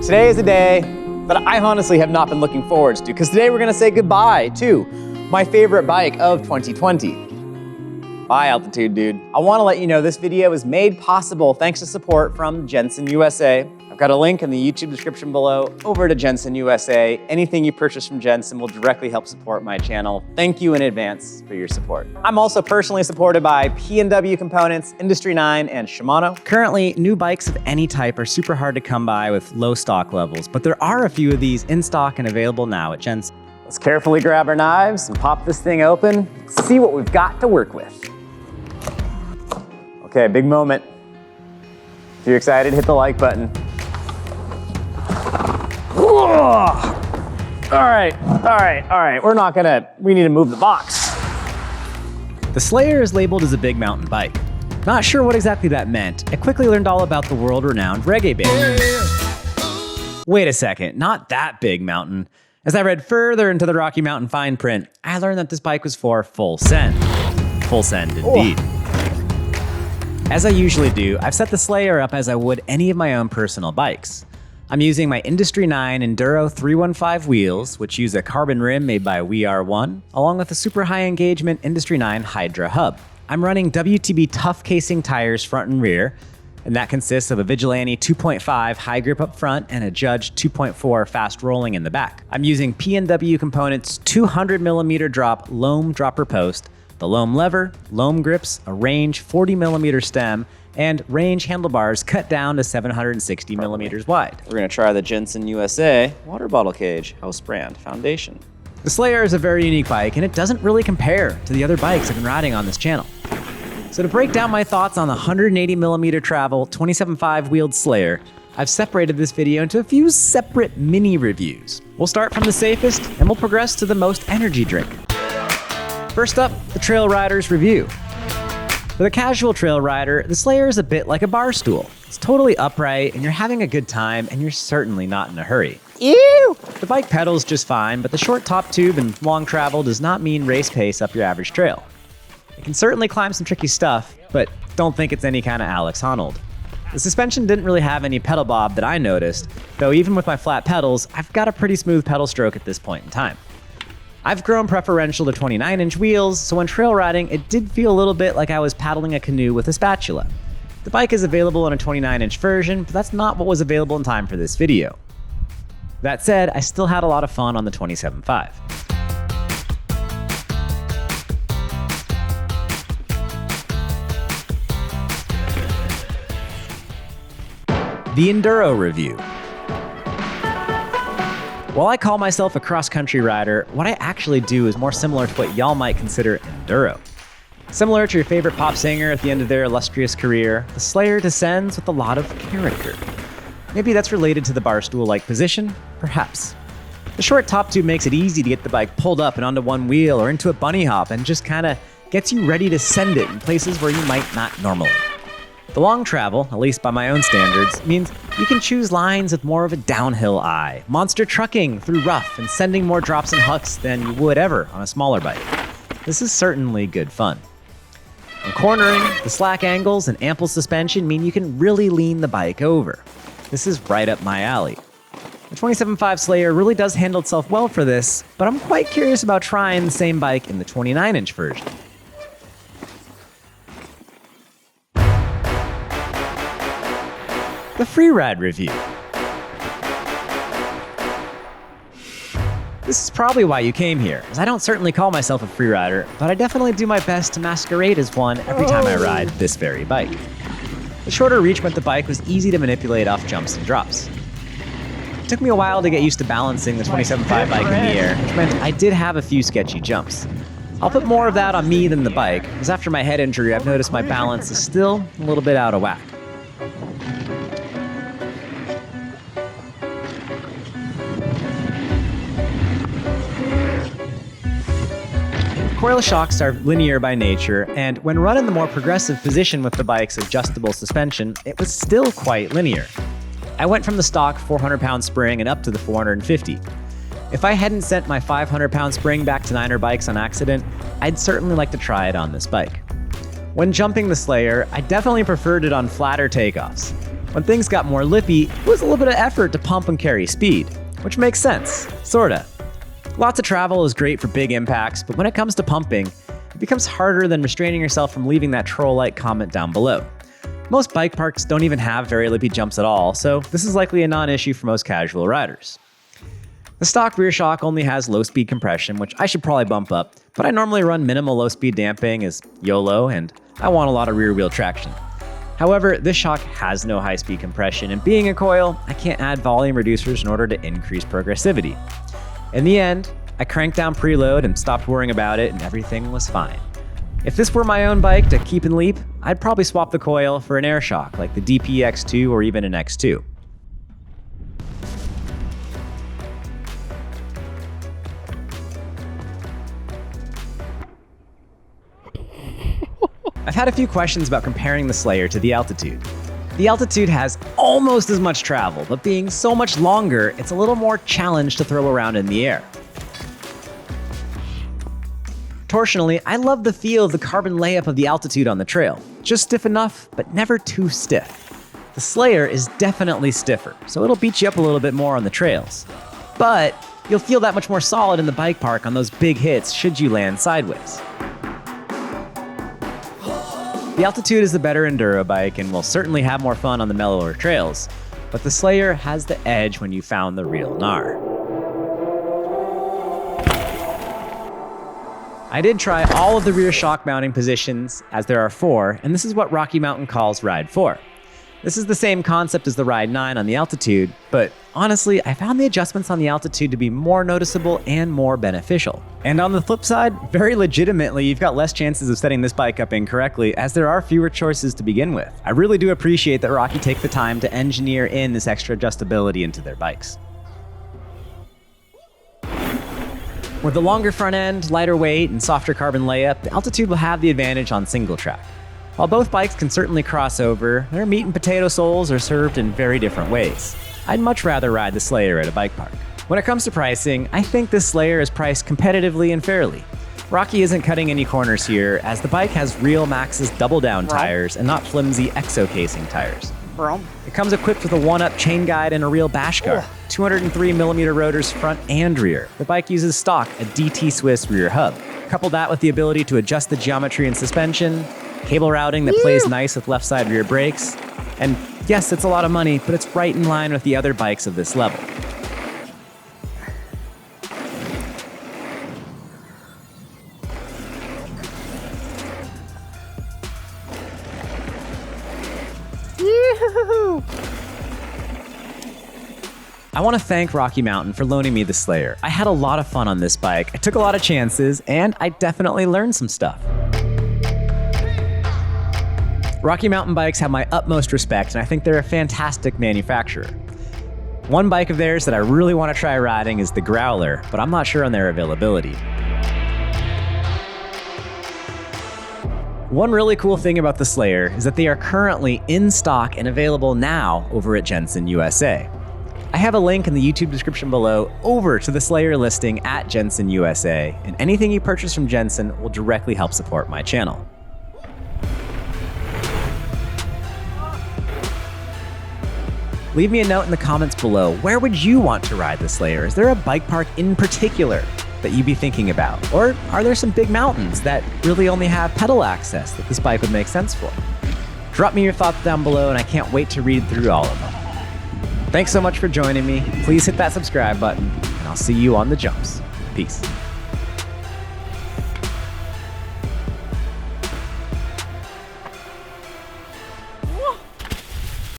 Today is a day that I honestly have not been looking forward to, because today we're gonna say goodbye to my favorite bike of 2020. Bye, Altitude Dude. I wanna let you know this video is made possible thanks to support from Jensen USA. I've got a link in the YouTube description below over to Jensen USA. Anything you purchase from Jensen will directly help support my channel. Thank you in advance for your support. I'm also personally supported by P&W Components, Industry 9, and Shimano. Currently, new bikes of any type are super hard to come by with low stock levels, but there are a few of these in stock and available now at Jensen. Let's carefully grab our knives and pop this thing open, see what we've got to work with. Okay, big moment. If you're excited, hit the like button. All right. We need to move the box. The Slayer is labeled as a big mountain bike. Not sure what exactly that meant. I quickly learned all about the world-renowned reggae band. Wait a second, not that big mountain. As I read further into the Rocky Mountain fine print, I learned that this bike was for full send. Full send indeed. Oh. As I usually do, I've set the Slayer up as I would any of my own personal bikes. I'm using my Industry 9 Enduro 315 wheels, which use a carbon rim made by WeAre1, along with a super high engagement Industry 9 Hydra hub. I'm running WTB Tough Casing tires front and rear, and that consists of a Vigilante 2.5 high grip up front and a Judge 2.4 fast rolling in the back. I'm using P&W Components 200mm drop loam dropper post, the loam lever, loam grips, a range 40mm stem, and range handlebars cut down to 760mm wide. We're gonna try the Jensen USA water bottle cage house brand foundation. The Slayer is a very unique bike, and it doesn't really compare to the other bikes I've been riding on this channel. So to break down my thoughts on the 180mm travel 27.5 wheeled Slayer, I've separated this video into a few separate mini reviews. We'll start from the safest, and we'll progress to the most energy drink. First up, the Trail Rider's review. For the casual trail rider, the Slayer is a bit like a bar stool. It's totally upright, and you're having a good time, and you're certainly not in a hurry. Ew! The bike pedals just fine, but the short top tube and long travel does not mean race pace up your average trail. It can certainly climb some tricky stuff, but don't think it's any kind of Alex Honnold. The suspension didn't really have any pedal bob that I noticed, though even with my flat pedals, I've got a pretty smooth pedal stroke at this point in time. I've grown preferential to 29-inch wheels, so when trail riding, it did feel a little bit like I was paddling a canoe with a spatula. The bike is available in a 29-inch version, but that's not what was available in time for this video. That said, I still had a lot of fun on the 27.5. The Enduro review. While I call myself a cross-country rider, what I actually do is more similar to what y'all might consider enduro. Similar to your favorite pop singer at the end of their illustrious career, the Slayer descends with a lot of character. Maybe that's related to the barstool-like position, perhaps. The short top tube makes it easy to get the bike pulled up and onto one wheel or into a bunny hop, and just kinda gets you ready to send it in places where you might not normally. The long travel, at least by my own standards, means you can choose lines with more of a downhill eye, monster trucking through rough and sending more drops and hucks than you would ever on a smaller bike. This is certainly good fun. In cornering, the slack angles and ample suspension mean you can really lean the bike over. This is right up my alley. The 27.5 Slayer really does handle itself well for this, but I'm quite curious about trying the same bike in the 29-inch version. The Freeride review. This is probably why you came here, as I don't certainly call myself a freerider, but I definitely do my best to masquerade as one every time I ride this very bike. The shorter reach meant the bike was easy to manipulate off jumps and drops. It took me a while to get used to balancing the 27.5 bike in the air, which meant I did have a few sketchy jumps. I'll put more of that on me than the bike, because after my head injury I've noticed my balance is still a little bit out of whack. Coil shocks are linear by nature, and when run in the more progressive position with the bike's adjustable suspension, it was still quite linear. I went from the stock 400-pound spring and up to the 450. If I hadn't sent my 500-pound spring back to Niner bikes on accident, I'd certainly like to try it on this bike. When jumping the Slayer, I definitely preferred it on flatter takeoffs. When things got more lippy, it was a little bit of effort to pump and carry speed, which makes sense, sorta. Lots of travel is great for big impacts, but when it comes to pumping, it becomes harder than restraining yourself from leaving that troll-like comment down below. Most bike parks don't even have very lippy jumps at all, so this is likely a non-issue for most casual riders. The stock rear shock only has low-speed compression, which I should probably bump up, but I normally run minimal low-speed damping as YOLO, and I want a lot of rear-wheel traction. However, this shock has no high-speed compression, and being a coil, I can't add volume reducers in order to increase progressivity. In the end, I cranked down preload and stopped worrying about it, and everything was fine. If this were my own bike to keep and leap, I'd probably swap the coil for an air shock like the DP X2 or even an X2. I've had a few questions about comparing the Slayer to the Altitude. The Altitude has almost as much travel, but being so much longer, it's a little more challenge to throw around in the air. Torsionally, I love the feel of the carbon layup of the Altitude on the trail. Just stiff enough, but never too stiff. The Slayer is definitely stiffer, so it'll beat you up a little bit more on the trails. But you'll feel that much more solid in the bike park on those big hits should you land sideways. The Altitude is the better enduro bike and will certainly have more fun on the mellower trails, but the Slayer has the edge when you found the real gnar. I did try all of the rear shock mounting positions, as there are 4, and this is what Rocky Mountain calls Ride 4. This is the same concept as the Ride 9 on the Altitude, but honestly, I found the adjustments on the Altitude to be more noticeable and more beneficial. And on the flip side, very legitimately, you've got less chances of setting this bike up incorrectly, as there are fewer choices to begin with. I really do appreciate that Rocky take the time to engineer in this extra adjustability into their bikes. With the longer front end, lighter weight, and softer carbon layup, the Altitude will have the advantage on single track. While both bikes can certainly cross over, their meat and potato souls are served in very different ways. I'd much rather ride the Slayer at a bike park. When it comes to pricing, I think this Slayer is priced competitively and fairly. Rocky isn't cutting any corners here, as the bike has real Maxxis double-down tires and not flimsy exo casing tires. It comes equipped with a 1-up chain guide and a real bash guard, 203mm rotors front and rear. The bike uses stock a DT Swiss rear hub. Couple that with the ability to adjust the geometry and suspension, cable routing that plays nice with left side rear brakes, and yes, it's a lot of money, but it's right in line with the other bikes of this level. I want to thank Rocky Mountain for loaning me the Slayer. I had a lot of fun on this bike, I took a lot of chances, and I definitely learned some stuff. Rocky Mountain bikes have my utmost respect, and I think they're a fantastic manufacturer. One bike of theirs that I really want to try riding is the Growler, but I'm not sure on their availability. One really cool thing about the Slayer is that they are currently in stock and available now over at Jensen USA. I have a link in the YouTube description below over to the Slayer listing at Jensen USA, and anything you purchase from Jensen will directly help support my channel. Leave me a note in the comments below. Where would you want to ride the Slayer? Is there a bike park in particular that you'd be thinking about? Or are there some big mountains that really only have pedal access that this bike would make sense for? Drop me your thoughts down below, and I can't wait to read through all of them. Thanks so much for joining me. Please hit that subscribe button, and I'll see you on the jumps. Peace.